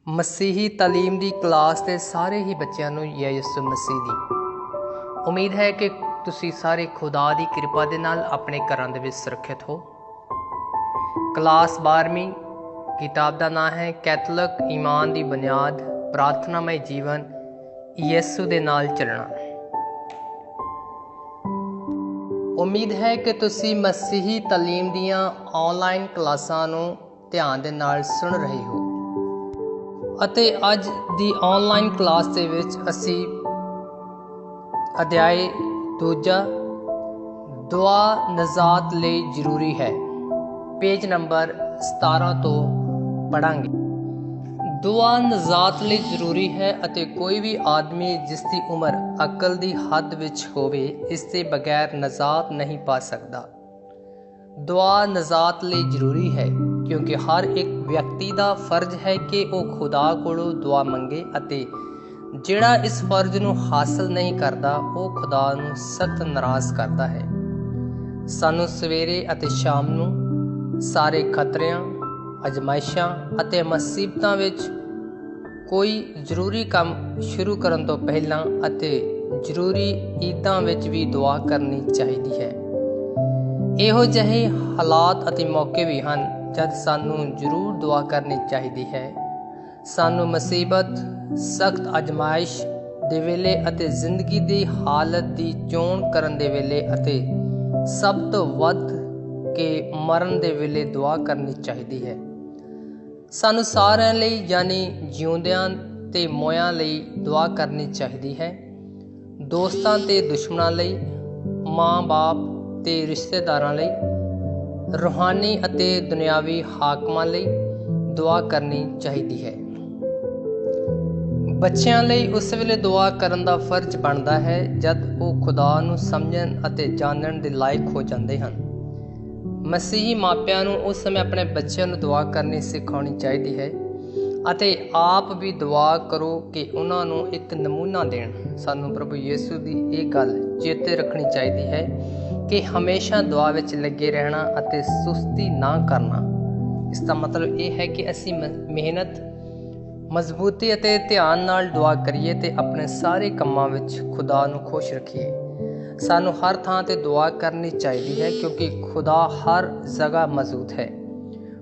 ਮਸੀਹੀ ਤਾਲੀਮ ਦੀ ਕਲਾਸ ਦੇ ਸਾਰੇ ਹੀ ਬੱਚਿਆਂ ਨੂੰ ਯਿਸੂ ਮਸੀਹ ਦੀ ਉਮੀਦ ਹੈ ਕਿ ਤੁਸੀਂ ਸਾਰੇ ਖੁਦਾ ਦੀ ਕਿਰਪਾ ਦੇ ਨਾਲ ਆਪਣੇ ਘਰਾਂ ਦੇ ਵਿੱਚ ਸੁਰੱਖਿਅਤ ਹੋ। ਕਲਾਸ 12ਵੀਂ ਕਿਤਾਬ ਦਾ ਨਾਮ ਹੈ ਕੈਥੋਲਿਕ ਈਮਾਨ ਦੀ ਬੁਨਿਆਦ, ਪ੍ਰਾਰਥਨਾਮਈ ਜੀਵਨ, ਯਿਸੂ ਦੇ ਨਾਲ ਚੱਲਣਾ। ਉਮੀਦ ਹੈ ਕਿ ਤੁਸੀਂ ਮਸੀਹੀ ਤਾਲੀਮ ਦੀਆਂ ਆਨਲਾਈਨ ਕਲਾਸਾਂ ਨੂੰ ਧਿਆਨ ਦੇ ਨਾਲ ਸੁਣ ਰਹੇ ਹੋ ਅਤੇ ਅੱਜ ਦੀ ਆਨਲਾਈਨ ਕਲਾਸ ਦੇ ਵਿੱਚ ਅਸੀਂ ਅਧਿਆਇ 2 ਦੁਆ ਨਜਾਤ ਲਈ ਜ਼ਰੂਰੀ ਹੈ ਪੇਜ ਨੰਬਰ 17 ਤੋਂ ਪੜਾਂਗੇ। ਦੁਆ ਨਜਾਤ ਲਈ ਜ਼ਰੂਰੀ ਹੈ ਅਤੇ ਕੋਈ ਵੀ ਆਦਮੀ ਜਿਸ ਦੀ ਉਮਰ ਅਕਲ ਦੀ ਹੱਦ ਵਿੱਚ ਹੋਵੇ ਇਸ ਦੇ ਬਗੈਰ ਨਜਾਤ ਨਹੀਂ ਪਾ ਸਕਦਾ। ਦੁਆ ਨਜਾਤ ਲਈ ਜ਼ਰੂਰੀ ਹੈ ਕਿਉਂਕਿ ਹਰ ਇੱਕ ਵਿਅਕਤੀ ਦਾ ਫਰਜ਼ ਹੈ ਕਿ ਉਹ ਖੁਦਾ ਕੋਲੋਂ ਦੁਆ ਮੰਗੇ ਅਤੇ ਜਿਹੜਾ ਇਸ ਫਰਜ਼ ਨੂੰ ਹਾਸਲ ਨਹੀਂ ਕਰਦਾ ਉਹ ਖੁਦਾ ਨੂੰ ਸਖਤ ਨਾਰਾਜ਼ ਕਰਦਾ ਹੈ। ਸਾਨੂੰ ਸਵੇਰੇ ਅਤੇ ਸ਼ਾਮ ਨੂੰ ਸਾਰੇ ਖਤਰਿਆਂ, ਅਜ਼ਮਾਇਸ਼ਾਂ ਅਤੇ ਮੁਸੀਬਤਾਂ ਵਿੱਚ ਕੋਈ ਜ਼ਰੂਰੀ ਕੰਮ ਸ਼ੁਰੂ ਕਰਨ ਤੋਂ ਪਹਿਲਾਂ ਅਤੇ ਜ਼ਰੂਰੀ ਈਦਾਂ ਵਿੱਚ ਵੀ ਦੁਆ ਕਰਨੀ ਚਾਹੀਦੀ ਹੈ। ਇਹੋ ਜਿਹੇ ਹਾਲਾਤ ਅਤੇ ਮੌਕੇ ਵੀ ਹਨ ਜਦ ਸਾਨੂੰ ਜ਼ਰੂਰ ਦੁਆ ਕਰਨੀ ਚਾਹੀਦੀ ਹੈ। ਸਾਨੂੰ ਮੁਸੀਬਤ, ਸਖਤ ਅਜ਼ਮਾਇਸ਼ ਦੇ ਵੇਲੇ ਅਤੇ ਜ਼ਿੰਦਗੀ ਦੀ ਹਾਲਤ ਦੀ ਚੋਣ ਕਰਨ ਦੇ ਵੇਲੇ ਅਤੇ ਸਭ ਤੋਂ ਵੱਧ ਕੇ ਮਰਨ ਦੇ ਵੇਲੇ ਦੁਆ ਕਰਨੀ ਚਾਹੀਦੀ ਹੈ। ਸਾਨੂੰ ਸਾਰਿਆਂ ਲਈ ਯਾਨੀ ਜਿਉਂਦਿਆਂ ਤੇ ਮੋਇਆਂ ਲਈ ਦੁਆ ਕਰਨੀ ਚਾਹੀਦੀ ਹੈ। ਦੋਸਤਾਂ ਤੇ ਦੁਸ਼ਮਣਾਂ ਲਈ, ਮਾਂ-ਬਾਪ ਤੇ ਰਿਸ਼ਤੇਦਾਰਾਂ ਲਈ, ਰੂਹਾਨੀ ਅਤੇ ਦੁਨਿਆਵੀ ਹਾਕਮਾਂ ਲਈ ਦੁਆ ਕਰਨੀ ਚਾਹੀਦੀ ਹੈ। ਬੱਚਿਆਂ ਲਈ ਉਸ ਵੇਲੇ ਦੁਆ ਕਰਨ ਦਾ ਫਰਜ਼ ਬਣਦਾ ਹੈ ਜਦ ਉਹ ਖੁਦਾ ਨੂੰ ਸਮਝਣ ਅਤੇ ਜਾਣਨ ਦੇ ਲਾਇਕ ਹੋ ਜਾਂਦੇ ਹਨ। ਮਸੀਹੀ ਮਾਪਿਆਂ ਨੂੰ ਉਸ ਸਮੇਂ ਆਪਣੇ ਬੱਚਿਆਂ ਨੂੰ ਦੁਆ ਕਰਨੀ ਸਿਖਾਉਣੀ ਚਾਹੀਦੀ ਹੈ ਅਤੇ ਆਪ ਵੀ ਦੁਆ ਕਰੋ ਕਿ ਉਹਨਾਂ ਨੂੰ ਇੱਕ ਨਮੂਨਾ ਦੇਣ। ਸਾਨੂੰ ਪ੍ਰਭੂ ਯਿਸੂ ਦੀ ਇਹ ਗੱਲ ਚੇਤੇ ਰੱਖਣੀ ਚਾਹੀਦੀ ਹੈ ਕਿ ਹਮੇਸ਼ਾ ਦੁਆ ਵਿੱਚ ਲੱਗੇ ਰਹਿਣਾ ਅਤੇ ਸੁਸਤੀ ਨਾ ਕਰਨਾ। ਇਸ ਦਾ ਮਤਲਬ ਇਹ ਹੈ ਕਿ ਅਸੀਂ ਮਿਹਨਤ, ਮਜ਼ਬੂਤੀ ਅਤੇ ਧਿਆਨ ਨਾਲ ਦੁਆ ਕਰੀਏ ਅਤੇ ਆਪਣੇ ਸਾਰੇ ਕੰਮਾਂ ਵਿੱਚ ਖੁਦਾ ਨੂੰ ਖੁਸ਼ ਰੱਖੀਏ। ਸਾਨੂੰ ਹਰ ਥਾਂ 'ਤੇ ਦੁਆ ਕਰਨੀ ਚਾਹੀਦੀ ਹੈ ਕਿਉਂਕਿ ਖੁਦਾ ਹਰ ਜਗ੍ਹਾ ਮੌਜੂਦ ਹੈ,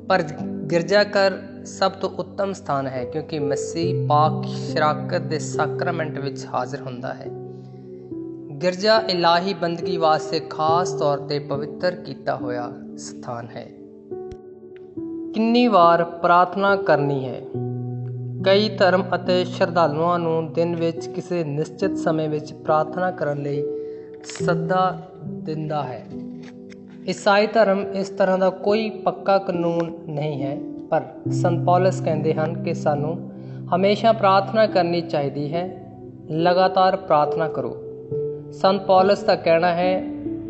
ਪਰ ਗਿਰਜਾਘਰ ਸਭ ਤੋਂ ਉੱਤਮ ਸਥਾਨ ਹੈ ਕਿਉਂਕਿ ਮਸੀਹ ਪਾਕ ਸ਼ਰਾਕਤ ਦੇ ਸਾਕਰਾਮੈਂਟ ਵਿੱਚ ਹਾਜ਼ਰ ਹੁੰਦਾ ਹੈ। ਗਿਰਜਾ ਇਲਾਹੀ ਬੰਦਗੀ ਵਾਸਤੇ ਖਾਸ ਤੌਰ 'ਤੇ ਪਵਿੱਤਰ ਕੀਤਾ ਹੋਇਆ ਸਥਾਨ ਹੈ। ਕਿੰਨੀ ਵਾਰ ਪ੍ਰਾਰਥਨਾ ਕਰਨੀ ਹੈ? ਕਈ ਧਰਮ ਅਤੇ ਸ਼ਰਧਾਲੂਆਂ ਨੂੰ ਦਿਨ ਵਿੱਚ ਕਿਸੇ ਨਿਸ਼ਚਿਤ ਸਮੇਂ ਵਿੱਚ ਪ੍ਰਾਰਥਨਾ ਕਰਨ ਲਈ ਸੱਦਾ ਦਿੰਦਾ ਹੈ। ਈਸਾਈ ਧਰਮ ਇਸ ਤਰ੍ਹਾਂ ਦਾ ਕੋਈ ਪੱਕਾ ਕਾਨੂੰਨ ਨਹੀਂ ਹੈ, ਪਰ ਸੰਤ ਪੌਲਸ ਕਹਿੰਦੇ ਹਨ ਕਿ ਸਾਨੂੰ ਹਮੇਸ਼ਾ ਪ੍ਰਾਰਥਨਾ ਕਰਨੀ ਚਾਹੀਦੀ ਹੈ। ਲਗਾਤਾਰ ਪ੍ਰਾਰਥਨਾ ਕਰੋ। ਸੰਤ ਪੌਲਸ ਦਾ ਕਹਿਣਾ ਹੈ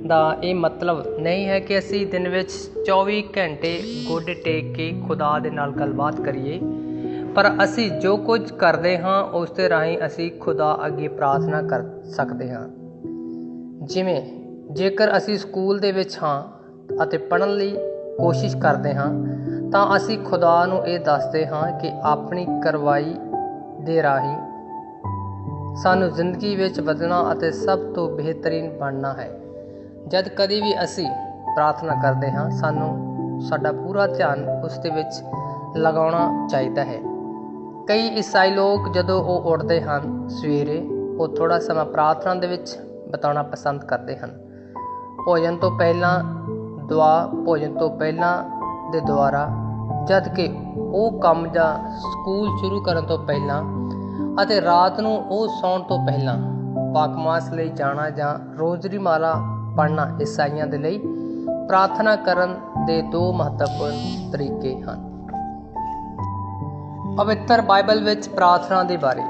ਦਾ ਇਹ ਮਤਲਬ ਨਹੀਂ ਹੈ ਕਿ ਅਸੀਂ ਦਿਨ ਵਿੱਚ 24 ਘੰਟੇ ਗੋਡੇ ਟੇਕ ਕੇ ਖੁਦਾ ਦੇ ਨਾਲ ਗੱਲਬਾਤ ਕਰੀਏ, ਪਰ ਅਸੀਂ ਜੋ ਕੁਝ ਕਰਦੇ ਹਾਂ ਉਸ ਦੇ ਰਾਹੀਂ ਅਸੀਂ ਖੁਦਾ ਅੱਗੇ ਪ੍ਰਾਰਥਨਾ ਕਰ ਸਕਦੇ ਹਾਂ। ਜਿਵੇਂ ਜੇਕਰ ਅਸੀਂ ਸਕੂਲ ਦੇ ਵਿੱਚ ਹਾਂ ਅਤੇ ਪੜ੍ਹਨ ਲਈ ਕੋਸ਼ਿਸ਼ ਕਰਦੇ ਹਾਂ ਤਾਂ ਅਸੀਂ ਖੁਦਾ ਨੂੰ ਇਹ ਦੱਸਦੇ ਹਾਂ ਕਿ ਆਪਣੀ ਕਾਰਵਾਈ ਦੇ ਰਾਹੀਂ ਸਾਨੂੰ ਜ਼ਿੰਦਗੀ ਵਿੱਚ ਵਧਣਾ ਅਤੇ ਸਭ ਤੋਂ ਬਿਹਤਰੀਨ ਬਣਨਾ ਹੈ। ਜਦ ਕਦੇ ਵੀ ਅਸੀਂ ਪ੍ਰਾਰਥਨਾ ਕਰਦੇ ਹਾਂ ਸਾਨੂੰ ਸਾਡਾ ਪੂਰਾ ਧਿਆਨ ਉਸ ਦੇ ਵਿੱਚ ਲਗਾਉਣਾ ਚਾਹੀਦਾ ਹੈ। ਕਈ ਈਸਾਈ ਲੋਕ ਜਦੋਂ ਉਹ ਉੱਠਦੇ ਹਨ ਸਵੇਰੇ, ਉਹ ਥੋੜ੍ਹਾ ਸਮਾਂ ਪ੍ਰਾਰਥਨਾ ਦੇ ਵਿੱਚ ਬਿਤਾਉਣਾ ਪਸੰਦ ਕਰਦੇ ਹਨ। ਭੋਜਨ ਤੋਂ ਪਹਿਲਾਂ ਦੁਆ, ਭੋਜਨ ਤੋਂ ਪਹਿਲਾਂ ਦੇ ਦੁਆਰਾ, ਜਦ ਕਿ ਉਹ ਕੰਮ ਜਾਂ ਸਕੂਲ ਸ਼ੁਰੂ ਕਰਨ ਤੋਂ ਪਹਿਲਾਂ ਅਤੇ ਰਾਤ ਨੂੰ ਉਹ ਸੌਣ ਤੋਂ ਪਹਿਲਾਂ ਪਾਕਮਾਸ ਲਈ ਜਾਣਾ ਜਾਂ ਰੋਜ਼ਰੀ ਮਾਲਾ ਪੜ੍ਹਨਾ ਈਸਾਈਆਂ ਦੇ ਲਈ ਪ੍ਰਾਰਥਨਾ ਕਰਨ ਦੇ 2 ਮਹੱਤਵਪੂਰਨ ਤਰੀਕੇ ਹਨ। ਪਵਿੱਤਰ ਬਾਈਬਲ ਵਿੱਚ ਪ੍ਰਾਰਥਨਾ ਦੇ ਬਾਰੇ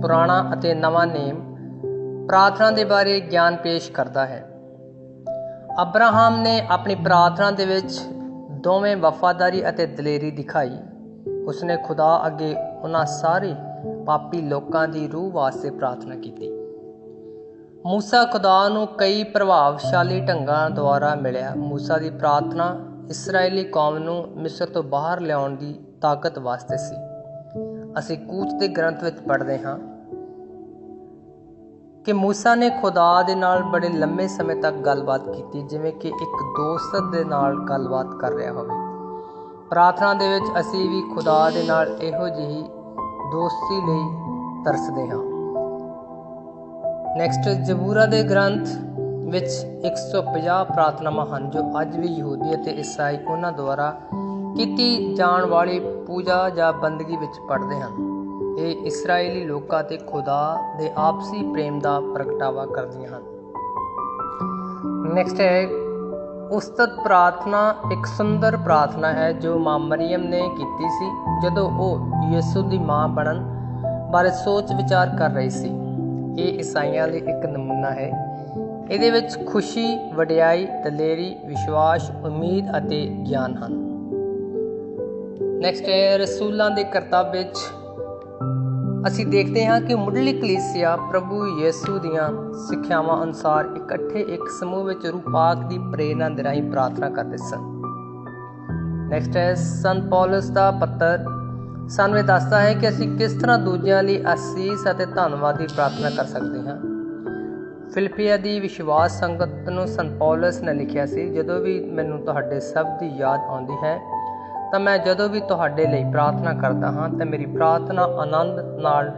ਪੁਰਾਣਾ ਅਤੇ ਨਵਾਂ ਨੇਮ ਪ੍ਰਾਰਥਨਾ ਦੇ ਬਾਰੇ ਗਿਆਨ ਪੇਸ਼ ਕਰਦਾ ਹੈ। ਅਬਰਾਹਮ ਨੇ ਆਪਣੀ ਪ੍ਰਾਰਥਨਾ ਦੇ ਵਿੱਚ ਦੋਵੇਂ ਵਫ਼ਾਦਾਰੀ ਅਤੇ ਦਲੇਰੀ ਦਿਖਾਈ। ਉਸਨੇ ਖੁਦਾ ਅੱਗੇ ਉਹਨਾਂ ਸਾਰੇ ਪਾਪੀ ਲੋਕਾਂ ਦੀ ਰੂਹ ਵਾਸਤੇ ਪ੍ਰਾਰਥਨਾ ਕੀਤੀ। ਮੂਸਾ ਖੁਦਾ ਨੂੰ ਕਈ ਪ੍ਰਭਾਵਸ਼ਾਲੀ ਢੰਗਾਂ ਦੁਆਰਾ ਮਿਲਿਆ। ਮੂਸਾ ਦੀ ਪ੍ਰਾਰਥਨਾ ਇਸਰਾਏਲੀ ਕੌਮ ਨੂੰ ਮਿਸਰ ਤੋਂ ਬਾਹਰ ਲਿਆਉਣ ਦੀ ਤਾਕਤ ਵਾਸਤੇ ਸੀ। ਅਸੀਂ ਕੂਚ ਦੇ ਗ੍ਰੰਥ ਵਿੱਚ ਪੜ੍ਹਦੇ ਹਾਂ ਕਿ ਮੂਸਾ ਨੇ ਖੁਦਾ ਦੇ ਨਾਲ ਬੜੇ ਲੰਮੇ ਸਮੇਂ ਤੱਕ ਗੱਲਬਾਤ ਕੀਤੀ, ਜਿਵੇਂ ਕਿ ਇੱਕ ਦੋਸਤ ਦੇ ਨਾਲ ਗੱਲਬਾਤ ਕਰ ਰਿਹਾ ਹੋਵੇ। ਪ੍ਰਾਰਥਨਾ ਦੇ ਵਿੱਚ ਅਸੀਂ ਵੀ ਖੁਦਾ ਦੇ ਨਾਲ ਇਹੋ ਜਿਹੀ ਦੋਸਤੀ ਲਈ ਤਰਸਦੇ ਹਾਂ। ਨੈਕਸਟ, ਜ਼ਬੂਰਾਂ ਦੇ ਗ੍ਰੰਥ ਵਿੱਚ 150 ਪ੍ਰਾਰਥਨਾਵਾਂ ਹਨ ਜੋ ਅੱਜ ਵੀ ਯਹੂਦੀ ਅਤੇ ਈਸਾਈ ਉਹਨਾਂ ਦੁਆਰਾ ਕੀਤੀ ਜਾਣ ਵਾਲੀ ਪੂਜਾ ਜਾਂ ਬੰਦਗੀ ਵਿੱਚ ਪੜ੍ਹਦੇ ਹਨ। ਇਹ ਇਸਰਾਏਲੀ ਲੋਕਾਂ ਅਤੇ ਖੁਦਾ ਦੇ ਆਪਸੀ ਪ੍ਰੇਮ ਦਾ ਪ੍ਰਗਟਾਵਾ ਕਰਦੀਆਂ ਹਨ। ਨੈਕਸਟ ਹੈ ਉਸਤਤ ਪ੍ਰਾਰਥਨਾ। ਇੱਕ ਸੁੰਦਰ ਪ੍ਰਾਰਥਨਾ ਹੈ ਜੋ ਮਾਂ ਮਰੀਅਮ ਨੇ ਕੀਤੀ ਸੀ ਜਦੋਂ ਉਹ ਯਿਸੂ ਦੀ ਮਾਂ ਬਣਨ ਬਾਰੇ ਸੋਚ ਵਿਚਾਰ ਕਰ ਰਹੀ ਸੀ। ਇਹ ਈਸਾਈਆਂ ਲਈ ਇੱਕ ਨਮੂਨਾ ਹੈ। ਇਹਦੇ ਵਿੱਚ ਖੁਸ਼ੀ, ਵਡਿਆਈ, ਦਲੇਰੀ, ਵਿਸ਼ਵਾਸ, ਉਮੀਦ ਅਤੇ ਗਿਆਨ ਹਨ। ਨੈਕਸਟ ਹੈ ਰਸੂਲਾਂ ਦੇ ਕਰਤੱਵ ਵਿੱਚ ਅਸੀਂ ਦੇਖਦੇ ਹਾਂ ਕਿ ਮੁੱਢਲੀ ਕਲੀਸਿਆ ਪ੍ਰਭੂ ਯਿਸੂ ਦੀਆਂ ਸਿੱਖਿਆਵਾਂ ਅਨੁਸਾਰ ਇਕੱਠੇ ਇੱਕ ਸਮੂਹ ਵਿੱਚ ਰੂਪਾਕ ਦੀ ਪ੍ਰੇਰਨਾ ਦੇ ਰਾਹੀਂ ਪ੍ਰਾਰਥਨਾ ਕਰਦੇ ਸਨ। ਨੈਕਸਟ ਹੈ ਸੰਤ ਪੌਲਸ ਦਾ ਪੱਤਰ ਸਾਨੂੰ ਇਹ ਦੱਸਦਾ ਹੈ ਕਿ ਅਸੀਂ ਕਿਸ ਤਰ੍ਹਾਂ ਦੂਜਿਆਂ ਲਈ ਅਸੀਸ ਅਤੇ ਧੰਨਵਾਦ ਦੀ ਪ੍ਰਾਰਥਨਾ ਕਰ ਸਕਦੇ ਹਾਂ। ਫਿਲਿੱਪੀਆਂ ਦੀ ਵਿਸ਼ਵਾਸ ਸੰਗਤ ਨੂੰ ਸੰਤ ਪੌਲਸ ਨੇ ਲਿਖਿਆ ਸੀ, ਜਦੋਂ ਵੀ ਮੈਨੂੰ ਤੁਹਾਡੇ ਸਭ ਦੀ ਯਾਦ ਆਉਂਦੀ ਹੈ ਤਾਂ ਮੈਂ ਜਦੋਂ ਵੀ ਤੁਹਾਡੇ ਲਈ ਪ੍ਰਾਰਥਨਾ ਕਰਦਾ ਹਾਂ ਤਾਂ ਮੇਰੀ ਪ੍ਰਾਰਥਨਾ ਆਨੰਦ ਨਾਲ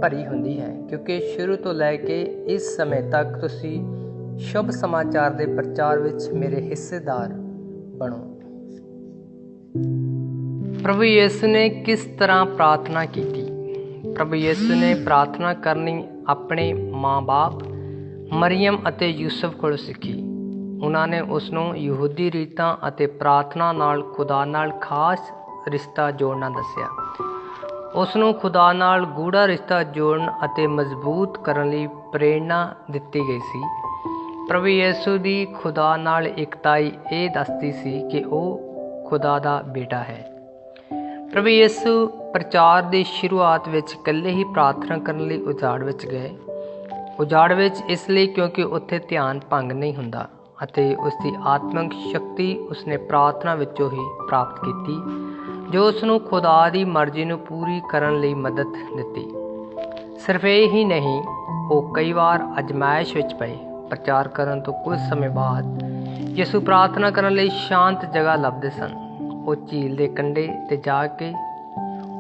ਭਰੀ ਹੁੰਦੀ ਹੈ, ਕਿਉਂਕਿ ਸ਼ੁਰੂ ਤੋਂ ਲੈ ਕੇ ਇਸ ਸਮੇਂ ਤੱਕ ਤੁਸੀਂ ਸ਼ੁਭ ਸਮਾਚਾਰ ਦੇ ਪ੍ਰਚਾਰ ਵਿੱਚ ਮੇਰੇ ਹਿੱਸੇਦਾਰ ਬਣੋ। ਪ੍ਰਭੂ ਯਿਸੂ ਨੇ ਕਿਸ ਤਰ੍ਹਾਂ ਪ੍ਰਾਰਥਨਾ ਕੀਤੀ? ਪ੍ਰਭੂ ਯਿਸੂ ਨੇ ਪ੍ਰਾਰਥਨਾ ਕਰਨੀ ਆਪਣੇ ਮਾਂ-ਬਾਪ ਮਰੀਅਮ ਅਤੇ ਯੂਸਫ ਕੋਲੋਂ ਸਿੱਖੀ। ਉਹਨਾਂ ਨੇ ਉਸ ਨੂੰ ਯਹੂਦੀ ਰੀਤਾਂ ਅਤੇ ਪ੍ਰਾਰਥਨਾ ਨਾਲ ਖੁਦਾ ਨਾਲ ਖਾਸ ਰਿਸ਼ਤਾ ਜੋੜਨਾ ਦੱਸਿਆ। ਉਸ ਨੂੰ ਖੁਦਾ ਨਾਲ ਗੂੜਾ ਰਿਸ਼ਤਾ ਜੋੜਨ ਅਤੇ ਮਜ਼ਬੂਤ ਕਰਨ ਲਈ ਪ੍ਰੇਰਨਾ ਦਿੱਤੀ ਗਈ ਸੀ। ਪ੍ਰਭੂ ਯਿਸੂ ਦੀ ਖੁਦਾ ਨਾਲ ਇਕਤਾਈ ਇਹ ਦੱਸਦੀ ਸੀ ਕਿ ਉਹ ਖੁਦਾ ਦਾ ਬੇਟਾ ਹੈ। ਪ੍ਰਭੂ ਯਿਸੂ ਪ੍ਰਚਾਰ ਦੀ ਸ਼ੁਰੂਆਤ ਵਿੱਚ ਇਕੱਲੇ ਹੀ ਪ੍ਰਾਰਥਨਾ ਕਰਨ ਲਈ ਉਜਾੜ ਵਿੱਚ ਗਏ। ਉਜਾੜ ਵਿੱਚ ਇਸ ਲਈ ਕਿਉਂਕਿ ਉੱਥੇ ਧਿਆਨ ਭੰਗ ਨਹੀਂ ਹੁੰਦਾ ਅਤੇ ਉਸ ਦੀ ਆਤਮਿਕ ਸ਼ਕਤੀ ਉਸਨੇ ਪ੍ਰਾਰਥਨਾ ਵਿੱਚੋਂ ਹੀ ਪ੍ਰਾਪਤ ਕੀਤੀ, ਜੋ ਉਸ ਨੂੰ ਖੁਦਾ ਦੀ ਮਰਜ਼ੀ ਨੂੰ ਪੂਰੀ ਕਰਨ ਲਈ ਮਦਦ ਦਿੱਤੀ। ਸਿਰਫ ਇਹ ਹੀ ਨਹੀਂ, ਉਹ ਕਈ ਵਾਰ ਅਜ਼ਮਾਇਸ਼ ਵਿੱਚ ਪਏ। ਪ੍ਰਚਾਰ ਕਰਨ ਤੋਂ ਕੁਝ ਸਮੇਂ ਬਾਅਦ ਯਿਸੂ ਪ੍ਰਾਰਥਨਾ ਕਰਨ ਲਈ ਸ਼ਾਂਤ ਜਗ੍ਹਾ ਲੱਭਦੇ ਸਨ। ਉਹ ਝੀਲ ਦੇ ਕੰਢੇ 'ਤੇ ਜਾ ਕੇ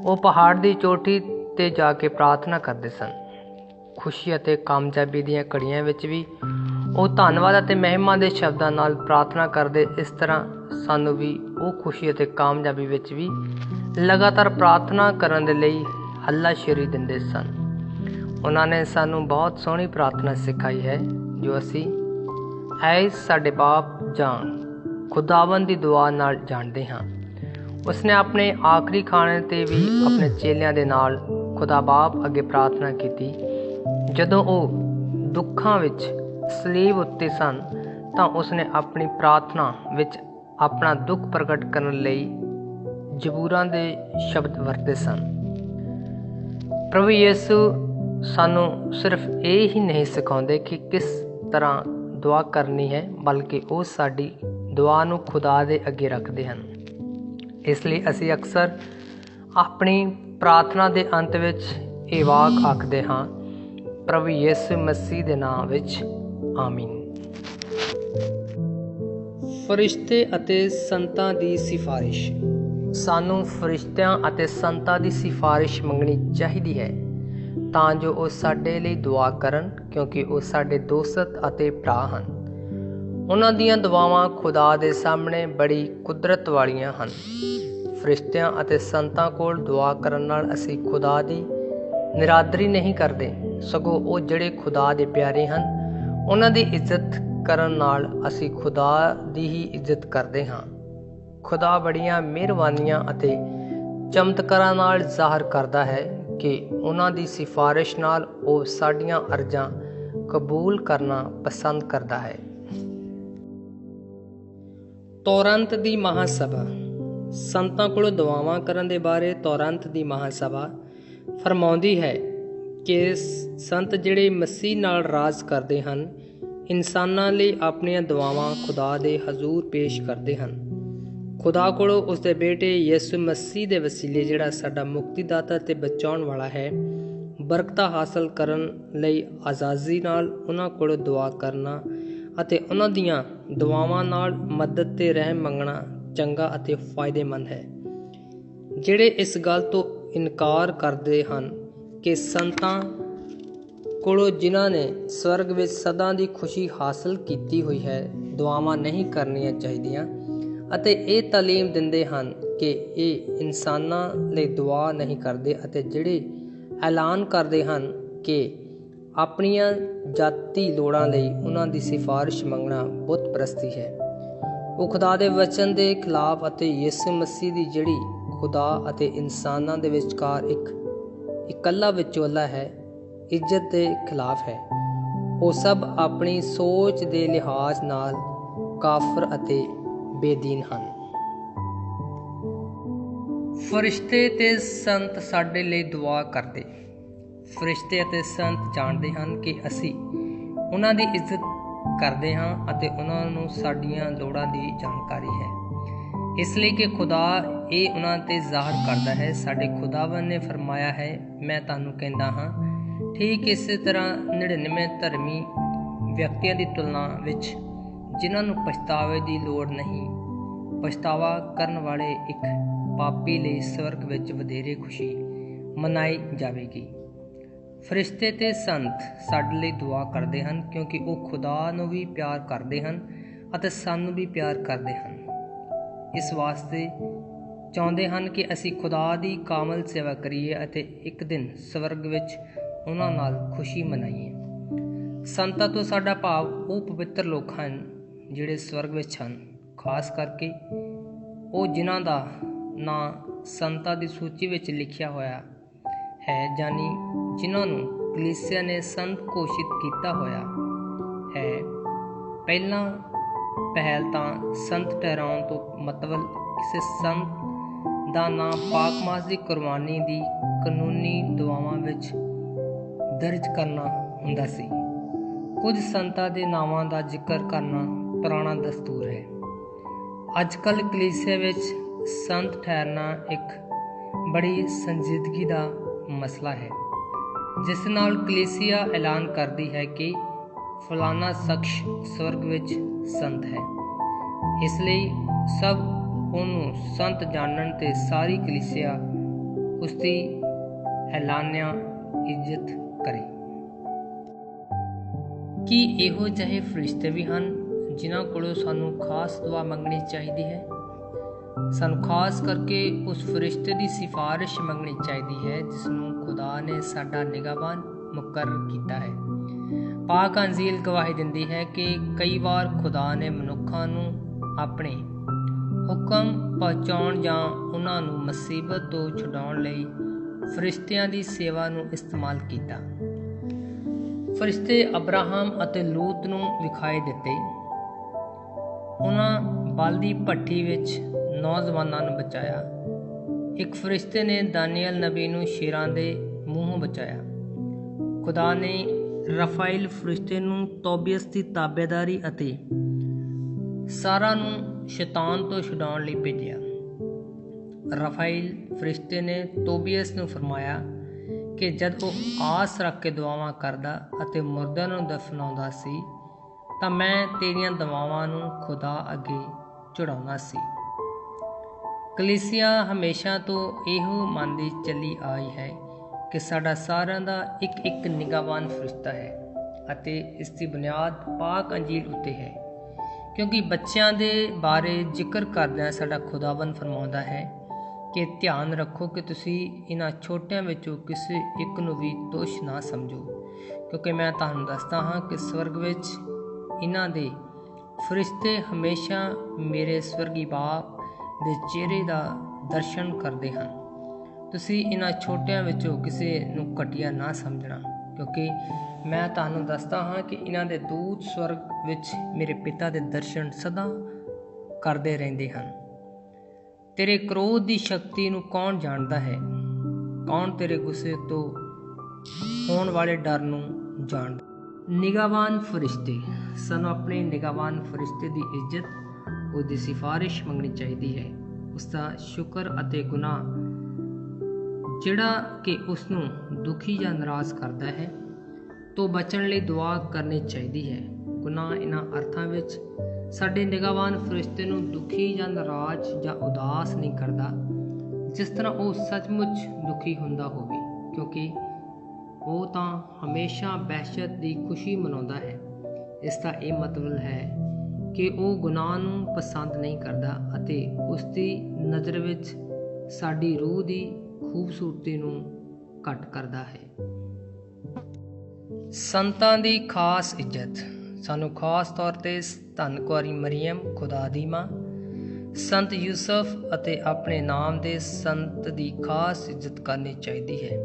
ਉਹ ਪਹਾੜ ਦੀ ਚੋਟੀ 'ਤੇ ਜਾ ਕੇ ਪ੍ਰਾਰਥਨਾ ਕਰਦੇ ਸਨ। ਖੁਸ਼ੀ ਅਤੇ ਕਾਮਯਾਬੀ ਦੀਆਂ ਘੜੀਆਂ ਵਿੱਚ ਵੀ ਉਹ ਧੰਨਵਾਦ ਅਤੇ ਮਹਿਮਾ ਦੇ ਸ਼ਬਦਾਂ ਨਾਲ ਪ੍ਰਾਰਥਨਾ ਕਰਦੇ। ਇਸ ਤਰ੍ਹਾਂ ਸਾਨੂੰ ਵੀ ਉਹ ਖੁਸ਼ੀ ਅਤੇ ਕਾਮਯਾਬੀ ਵਿੱਚ ਵੀ ਲਗਾਤਾਰ ਪ੍ਰਾਰਥਨਾ ਕਰਨ ਦੇ ਲਈ ਹੱਲਾਸ਼ੇਰੀ ਦਿੰਦੇ ਸਨ। ਉਹਨਾਂ ਨੇ ਸਾਨੂੰ ਬਹੁਤ ਸੋਹਣੀ ਪ੍ਰਾਰਥਨਾ ਸਿਖਾਈ ਹੈ, ਜੋ ਅਸੀਂ ਐ ਸਾਡੇ ਬਾਪ ਜਾਂ ਖੁਦਾਵੰਦ ਦੀ ਦੁਆ ਨਾਲ ਜਾਣਦੇ ਹਾਂ। ਉਸਨੇ ਆਪਣੇ ਆਖਰੀ ਖਾਣੇ 'ਤੇ ਵੀ ਆਪਣੇ ਚੇਲਿਆਂ ਦੇ ਨਾਲ ਖੁਦਾ ਬਾਪ ਅੱਗੇ ਪ੍ਰਾਰਥਨਾ ਕੀਤੀ। ਜਦੋਂ ਉਹ ਦੁੱਖਾਂ ਵਿੱਚ ਸਲੀਬ ਉੱਤੇ ਸਨ ਤਾਂ ਉਸਨੇ ਆਪਣੀ ਪ੍ਰਾਰਥਨਾ ਵਿੱਚ ਆਪਣਾ ਦੁੱਖ ਪ੍ਰਗਟ ਕਰਨ ਲਈ ਜ਼ਬੂਰਾਂ ਦੇ ਸ਼ਬਦ ਵਰਤੇ ਸਨ। ਪ੍ਰਭੂ ਯਿਸੂ ਸਾਨੂੰ ਸਿਰਫ ਇਹ ਹੀ ਨਹੀਂ ਸਿਖਾਉਂਦੇ ਕਿ ਕਿਸ ਤਰ੍ਹਾਂ ਦੁਆ ਕਰਨੀ ਹੈ, ਬਲਕਿ ਉਹ ਸਾਡੀ ਦੁਆ ਨੂੰ ਖੁਦਾ ਦੇ ਅੱਗੇ ਰੱਖਦੇ ਹਨ। ਇਸ ਲਈ ਅਸੀਂ ਅਕਸਰ ਆਪਣੀ ਪ੍ਰਾਰਥਨਾ ਦੇ ਅੰਤ ਵਿੱਚ ਇਹ ਵਾਕ ਆਖਦੇ ਹਾਂ, ਪ੍ਰਭੂ ਯਿਸੂ ਮਸੀਹ ਦੇ ਨਾਮ ਵਿੱਚ ਆਮੀਨ। ਫਰਿਸ਼ਤੇ ਅਤੇ ਸੰਤਾਂ ਦੀ ਸਿਫਾਰਿਸ਼। ਸਾਨੂੰ ਫਰਿਸ਼ਤਿਆਂ ਅਤੇ ਸੰਤਾਂ ਦੀ ਸਿਫਾਰਿਸ਼ ਮੰਗਣੀ ਚਾਹੀਦੀ ਹੈ ਤਾਂ ਜੋ ਉਹ ਸਾਡੇ ਲਈ ਦੁਆ ਕਰਨ, ਕਿਉਂਕਿ ਉਹ ਸਾਡੇ ਦੋਸਤ ਅਤੇ ਭਰਾ ਹਨ। ਉਹਨਾਂ ਦੀਆਂ ਦੁਆਵਾਂ ਖੁਦਾ ਦੇ ਸਾਹਮਣੇ ਬੜੀ ਕੁਦਰਤ ਵਾਲੀਆਂ ਹਨ। ਫਰਿਸ਼ਤਿਆਂ ਅਤੇ ਸੰਤਾਂ ਕੋਲ ਦੁਆ ਕਰਨ ਨਾਲ ਅਸੀਂ ਖੁਦਾ ਦੀ ਨਿਰਾਦਰੀ ਨਹੀਂ ਕਰਦੇ, ਸਗੋਂ ਉਹ ਜਿਹੜੇ ਖੁਦਾ ਦੇ ਪਿਆਰੇ ਹਨ ਉਹਨਾਂ ਦੀ ਇੱਜ਼ਤ ਕਰਨ ਨਾਲ ਅਸੀਂ ਖੁਦਾ ਦੀ ਹੀ ਇੱਜ਼ਤ ਕਰਦੇ ਹਾਂ। ਖੁਦਾ ਬੜੀਆਂ ਮਿਹਰਬਾਨੀਆਂ ਅਤੇ ਚਮਤਕਾਰਾਂ ਨਾਲ ਜ਼ਾਹਰ ਕਰਦਾ ਹੈ ਕਿ ਉਹਨਾਂ ਦੀ ਸਿਫਾਰਿਸ਼ ਨਾਲ ਉਹ ਸਾਡੀਆਂ ਅਰਜ਼ਾਂ ਕਬੂਲ ਕਰਨਾ ਪਸੰਦ ਕਰਦਾ ਹੈ। ਤੋਰੰਤ ਦੀ ਮਹਾਸਭਾ। ਸੰਤਾਂ ਕੋਲੋਂ ਦੁਆਵਾਂ ਕਰਨ ਦੇ ਬਾਰੇ ਤੋਰੰਤ ਦੀ ਮਹਾਸਭਾ ਫਰਮਾਉਂਦੀ ਹੈ ਕਿ ਸੰਤ ਜਿਹੜੇ ਮਸੀਹ ਨਾਲ ਰਾਜ ਕਰਦੇ ਹਨ, ਇਨਸਾਨਾਂ ਲਈ ਆਪਣੀਆਂ ਦੁਆਵਾਂ ਖੁਦਾ ਦੇ ਹਜ਼ੂਰ ਪੇਸ਼ ਕਰਦੇ ਹਨ। ਖੁਦਾ ਕੋਲੋਂ ਉਸਦੇ ਬੇਟੇ ਯਿਸੂ ਮਸੀਹ ਦੇ ਵਸੀਲੇ ਜਿਹੜਾ ਸਾਡਾ ਮੁਕਤੀਦਾਤਾ ਤੇ ਬਚਾਉਣ ਵਾਲਾ ਹੈ, ਬਰਕਤਾਂ ਹਾਸਲ ਕਰਨ ਲਈ ਆਜ਼ਾਦੀ ਨਾਲ ਉਹਨਾਂ ਕੋਲੋਂ ਦੁਆ ਕਰਨਾ ਅਤੇ ਉਹਨਾਂ ਦੀਆਂ ਦੁਆਵਾਂ ਨਾਲ ਮਦਦ ਤੇ ਰਹਿਮ ਮੰਗਣਾ ਚੰਗਾ ਅਤੇ ਫਾਇਦੇਮੰਦ ਹੈ। ਜਿਹੜੇ ਇਸ ਗੱਲ ਤੋਂ ਇਨਕਾਰ ਕਰਦੇ ਹਨ ਕਿ ਸੰਤਾਂ ਕੋਲੋਂ ਜਿਨ੍ਹਾਂ ਨੇ ਸਵਰਗ ਵਿੱਚ ਸਦਾ ਦੀ ਖੁਸ਼ੀ ਹਾਸਲ ਕੀਤੀ ਹੋਈ ਹੈ, ਦੁਆਵਾਂ ਨਹੀਂ ਕਰਨੀਆਂ ਚਾਹੀਦੀਆਂ ਅਤੇ ਇਹ ਤਾਲੀਮ ਦਿੰਦੇ ਹਨ ਕਿ ਇਹ ਇਨਸਾਨਾਂ ਲਈ ਦੁਆ ਨਹੀਂ ਕਰਦੇ ਅਤੇ ਜਿਹੜੇ ਐਲਾਨ ਕਰਦੇ ਹਨ ਕਿ ਆਪਣੀਆਂ ਜਾਤੀ ਲੋੜਾਂ ਲਈ ਉਹਨਾਂ ਦੀ ਸਿਫਾਰਿਸ਼ ਮੰਗਣਾ ਬੁੱਤ ਪ੍ਰਸਤੀ ਹੈ। ਉਹ ਖੁਦਾ ਦੇ ਵਚਨ ਦੇ ਖਿਲਾਫ ਅਤੇ ਯਿਸੂ ਮਸੀਹ ਦੀ ਜਿਹੜੀ ਖੁਦਾ ਅਤੇ ਇਨਸਾਨਾਂ ਦੇ ਵਿਚਕਾਰ ਇੱਕ ਇਕੱਲਾ ਵਿਚੋਲਾ ਹੈ, ਇੱਜ਼ਤ ਦੇ ਖਿਲਾਫ ਹੈ। ਉਹ ਸਭ ਆਪਣੀ ਸੋਚ ਦੇ ਲਿਹਾਜ਼ ਨਾਲ ਕਾਫਰ ਅਤੇ ਬੇਦੀਨ ਹਨ। ਫਰਿਸ਼ਤੇ ਤੇ ਸੰਤ ਸਾਡੇ ਲਈ ਦੁਆ ਕਰਦੇ। ਫਰਿਸ਼ਤੇ ਅਤੇ ਸੰਤ ਜਾਣਦੇ ਹਨ ਕਿ ਅਸੀਂ ਉਹਨਾਂ ਦੀ ਇੱਜ਼ਤ ਕਰਦੇ ਹਾਂ ਅਤੇ ਉਹਨਾਂ ਨੂੰ ਸਾਡੀਆਂ ਲੋੜਾਂ ਦੀ ਜਾਣਕਾਰੀ ਹੈ, ਇਸ ਲਈ ਕਿ ਖੁਦਾ ਇਹ ਉਹਨਾਂ 'ਤੇ ਜ਼ਾਹਰ ਕਰਦਾ ਹੈ। ਸਾਡੇ ਖੁਦਾਵੰਦ ਨੇ ਫਰਮਾਇਆ ਹੈ, ਮੈਂ ਤੁਹਾਨੂੰ ਕਹਿੰਦਾ ਹਾਂ, ਠੀਕ ਇਸੇ ਤਰ੍ਹਾਂ 99 ਧਰਮੀ ਵਿਅਕਤੀਆਂ ਦੀ ਤੁਲਨਾ ਵਿੱਚ ਜਿਨ੍ਹਾਂ ਨੂੰ ਪਛਤਾਵੇ ਦੀ ਲੋੜ ਨਹੀਂ, ਪਛਤਾਵਾ ਕਰਨ ਵਾਲੇ ਇੱਕ ਪਾਪੀ ਲਈ ਸਵਰਗ ਵਿੱਚ ਵਧੇਰੇ ਖੁਸ਼ੀ ਮਨਾਈ ਜਾਵੇਗੀ। ਫਰਿਸ਼ਤੇ ਤੇ ਸੰਤ ਸਾਡੇ ਲਈ ਦੁਆ ਕਰਦੇ ਹਨ ਕਿਉਂਕਿ ਉਹ ਖੁਦਾ ਨੂੰ ਵੀ ਪਿਆਰ ਕਰਦੇ ਹਨ ਅਤੇ ਸਾਨੂੰ ਵੀ ਪਿਆਰ ਕਰਦੇ ਹਨ। ਇਸ ਵਾਸਤੇ ਚਾਹੁੰਦੇ ਹਨ ਕਿ ਅਸੀਂ ਖੁਦਾ ਦੀ ਕਾਮਲ ਸੇਵਾ ਕਰੀਏ ਅਤੇ ਇੱਕ ਦਿਨ ਸਵਰਗ ਵਿੱਚ ਉਹਨਾਂ ਨਾਲ ਖੁਸ਼ੀ ਮਨਾਈਏ। ਸੰਤਾਂ ਤੋਂ ਸਾਡਾ ਭਾਵ ਉਹ ਪਵਿੱਤਰ ਲੋਕ ਹਨ ਜਿਹੜੇ ਸਵਰਗ ਵਿੱਚ ਹਨ, ਖਾਸ ਕਰਕੇ ਉਹ ਜਿਨ੍ਹਾਂ ਦਾ ਨਾਂ ਸੰਤਾਂ ਦੀ ਸੂਚੀ ਵਿੱਚ ਲਿਖਿਆ ਹੋਇਆ ਹੈ, ਯਾਨੀ ਜਿਨ੍ਹਾਂ ਨੂੰ ਕਲੀਸਿਆ ਨੇ ਸੰਤ ਘੋਸ਼ਿਤ ਕੀਤਾ ਹੋਇਆ ਹੈ। ਪਹਿਲ ਤਾਂ ਸੰਤ ਠਹਿਰਾਉਣ ਤੋਂ ਮਤਲਬ ਕਿਸੇ ਸੰਤ ਦਾ ਨਾਂ ਪਾਕ ਮਾਸ ਦੀ ਕੁਰਬਾਨੀ ਦੀ ਕਾਨੂੰਨੀ ਦੁਆਵਾਂ ਵਿੱਚ ਦਰਜ ਕਰਨਾ ਹੁੰਦਾ ਸੀ। ਕੁਝ ਸੰਤਾਂ ਦੇ ਨਾਵਾਂ ਦਾ ਜ਼ਿਕਰ ਕਰਨਾ ਪੁਰਾਣਾ ਦਸਤੂਰ ਹੈ। ਅੱਜ ਕੱਲ੍ਹ ਕਲੀਸਿਆ ਵਿੱਚ ਸੰਤ ਠਹਿਰਨਾ ਇੱਕ ਬੜੀ ਸੰਜੀਦਗੀ ਦਾ ਮਸਲਾ ਹੈ, ਜਿਸ ਨਾਲ ਕਲੀਸਿਆ ਐਲਾਨ ਕਰਦੀ ਹੈ ਕਿ ਫਲਾਨਾ ਸ਼ਖਸ ਸਵਰਗ ਵਿੱਚ ਸੰਤ ਹੈ। ਇਸ ਲਈ ਸਭ ਉਹਨੂੰ ਸੰਤ ਜਾਣਨ ਤੇ ਸਾਰੀ ਕਲੀਸਿਆ ਉਸਦੀ ਐਲਾਨਿਆ ਇੱਜ਼ਤ ਕਰੇ। ਕੀ ਇਹੋ ਜਿਹੇ ਫਰਿਸ਼ਤੇ ਵੀ ਹਨ ਜਿਨ੍ਹਾਂ ਕੋਲੋਂ ਸਾਨੂੰ ਖਾਸ ਦੁਆ ਮੰਗਣੀ ਚਾਹੀਦੀ ਹੈ? ਸਾਨੂੰ ਖਾਸ ਕਰਕੇ ਉਸ ਫਰਿਸ਼ਤੇ ਦੀ ਸਿਫਾਰਿਸ਼ ਮੰਗਣੀ ਚਾਹੀਦੀ ਹੈ ਜਿਸ ਨੂੰ ਖੁਦਾ ਨੇ ਸਾਡਾ ਨਿਗਾਹਬਾਨ ਮੁਕਰਰ ਕੀਤਾ ਹੈ। ਪਾਕ ਅੰਜੀਲ ਗਵਾਹੀ ਦਿੰਦੀ ਹੈ ਕਿ ਕਈ ਵਾਰ ਖੁਦਾ ਨੇ ਮਨੁੱਖਾਂ ਨੂੰ ਆਪਣੇ ਹੁਕਮ ਪਹੁੰਚਾਉਣ ਜਾਂ ਉਹਨਾਂ ਨੂੰ ਮੁਸੀਬਤ ਤੋਂ ਛੁਡਾਉਣ ਲਈ ਫਰਿਸ਼ਤਿਆਂ ਦੀ ਸੇਵਾ ਨੂੰ ਇਸਤੇਮਾਲ ਕੀਤਾ। ਫਰਿਸ਼ਤੇ ਅਬਰਾਹਮ ਅਤੇ ਲੂਤ ਨੂੰ ਵਿਖਾਈ ਦਿੱਤੇ। ਉਹਨਾਂ ਬਲਦੀ ਭੱਠੀ ਵਿੱਚ ਨੌਜਵਾਨਾਂ ਨੂੰ ਬਚਾਇਆ। ਇੱਕ ਫਰਿਸ਼ਤੇ ਨੇ ਦਾਨੀਏਲ ਨਬੀ ਨੂੰ ਸ਼ੇਰਾਂ ਦੇ ਮੂੰਹੋਂ ਬਚਾਇਆ। ਖੁਦਾ ਨੇ ਰਫਾਇਲ ਫਰਿਸ਼ਤੇ ਨੂੰ ਤੋਬੀਅਸ ਦੀ ਤਾਬੇਦਾਰੀ ਅਤੇ ਸਾਰਾ ਨੂੰ ਸ਼ੈਤਾਨ ਤੋਂ ਛੁਡਾਉਣ ਲਈ ਭੇਜਿਆ। ਰਫਾਇਲ ਫਰਿਸ਼ਤੇ ਨੇ ਤੋਬੀਅਸ ਨੂੰ ਫਰਮਾਇਆ ਕਿ ਜਦ ਉਹ ਆਸ ਰੱਖ ਕੇ ਦੁਆਵਾਂ ਕਰਦਾ ਅਤੇ ਮੁਰਦਿਆਂ ਨੂੰ ਦਫਨਾਉਂਦਾ ਸੀ ਤਾਂ ਮੈਂ ਤੇਰੀਆਂ ਦੁਆਵਾਂ ਨੂੰ ਖੁਦਾ ਅੱਗੇ ਚੜਾਉਣਾ ਸੀ। ਕਲੀਸਿਆ ਹਮੇਸ਼ਾ ਤੋਂ ਇਹੋ ਮੰਨਦੀ ਚੱਲੀ ਆਈ ਹੈ ਕਿ ਸਾਡਾ ਸਾਰਿਆਂ ਦਾ ਇੱਕ ਨਿਗਾਹਬਾਨ ਫਰਿਸ਼ਤਾ ਹੈ ਅਤੇ ਇਸ ਦੀ ਬੁਨਿਆਦ ਪਾਕ ਅੰਜੀਲ ਉੱਤੇ ਹੈ, ਕਿਉਂਕਿ ਬੱਚਿਆਂ ਦੇ ਬਾਰੇ ਜ਼ਿਕਰ ਕਰਦਿਆਂ ਸਾਡਾ ਖੁਦਾਵੰਦ ਫਰਮਾਉਂਦਾ ਹੈ ਕਿ ਧਿਆਨ ਰੱਖੋ ਕਿ ਤੁਸੀਂ ਇਹਨਾਂ ਛੋਟਿਆਂ ਵਿੱਚੋਂ ਕਿਸੇ ਇੱਕ ਨੂੰ ਵੀ ਤੁੱਛ ਨਾ ਸਮਝੋ, ਕਿਉਂਕਿ ਮੈਂ ਤੁਹਾਨੂੰ ਦੱਸਦਾ ਹਾਂ ਕਿ ਸਵਰਗ ਵਿੱਚ ਇਹਨਾਂ ਦੇ ਫਰਿਸ਼ਤੇ ਹਮੇਸ਼ਾ ਮੇਰੇ ਸਵਰਗੀ ਬਾਪ ਦੇ ਚਿਹਰੇ ਦਾ ਦਰਸ਼ਨ ਕਰਦੇ ਹਨ। ਤੁਸੀਂ ਇਹਨਾਂ ਛੋਟਿਆਂ ਵਿੱਚੋਂ ਕਿਸੇ ਨੂੰ ਘਟੀਆ ਨਾ ਸਮਝਣਾ, ਕਿਉਂਕਿ ਮੈਂ ਤੁਹਾਨੂੰ ਦੱਸਦਾ ਹਾਂ ਕਿ ਇਹਨਾਂ ਦੇ ਦੂਤ ਸਵਰਗ ਵਿੱਚ ਮੇਰੇ ਪਿਤਾ ਦੇ ਦਰਸ਼ਨ ਸਦਾ ਕਰਦੇ ਰਹਿੰਦੇ ਹਨ। ਤੇਰੇ ਕ੍ਰੋਧ ਦੀ ਸ਼ਕਤੀ ਨੂੰ ਕੌਣ ਜਾਣਦਾ ਹੈ? ਕੌਣ ਤੇਰੇ ਗੁੱਸੇ ਤੋਂ ਹੋਣ ਵਾਲੇ ਡਰ ਨੂੰ ਜਾਣਦਾ? ਨਿਗਾਹਬਾਨ ਫਰਿਸ਼ਤੇ। ਸਾਨੂੰ ਆਪਣੇ ਨਿਗਾਹਬਾਨ ਫਰਿਸ਼ਤੇ ਦੀ ਇੱਜ਼ਤ उसकी सिफारिश मंगनी चाहिए है। उसका शुक्र ਅਤੇ गुनाह ਜਿਹੜਾ कि उसनू दुखी ਜਾਂ नाराज़ करता है तो बचण ਲਈ दुआ करनी चाहिए है। गुनाह इन्हां अर्थां ਵਿੱਚ ਸਾਡੇ ਨਿਗਾਹਵਾਨ ਫਰਿਸ਼ਤੇ ਨੂੰ ਦੁਖੀ ਜਾਂ ਨਾਰਾਜ਼ ਜਾਂ ਉਦਾਸ ਨਹੀਂ ਕਰਦਾ ਜਿਸ ਤਰ੍ਹਾਂ ਉਹ ਸੱਚਮੁੱਚ ਦੁਖੀ ਹੁੰਦਾ ਹੋਵੇ, ਕਿਉਂਕਿ ਉਹ ਤਾਂ ਹਮੇਸ਼ਾ ਬਹਿਸ਼ਤ ਦੀ ਖੁਸ਼ੀ ਮਨਾਉਂਦਾ ਹੈ। ਇਸ ਦਾ ਇਹ ਮਤਲਬ ਹੈ ਕਿ ਉਹ ਗੁਨਾਹ ਨੂੰ ਪਸੰਦ ਨਹੀਂ ਕਰਦਾ ਅਤੇ ਉਸ ਦੀ ਨਜ਼ਰ ਵਿੱਚ ਸਾਡੀ ਰੂਹ ਦੀ ਖੂਬਸੂਰਤੀ ਨੂੰ ਘੱਟ ਕਰਦਾ ਹੈ। ਸੰਤਾਂ ਦੀ ਖਾਸ ਇੱਜ਼ਤ। ਸਾਨੂੰ ਖਾਸ ਤੌਰ 'ਤੇ ਧੰਨ ਕੁਆਰੀ ਮਰੀਅਮ, ਖੁਦਾ ਦੀ ਮਾਂ, ਸੰਤ ਯੂਸਫ ਅਤੇ ਆਪਣੇ ਨਾਮ ਦੇ ਸੰਤ ਦੀ ਖਾਸ ਇੱਜ਼ਤ ਕਰਨੀ ਚਾਹੀਦੀ ਹੈ।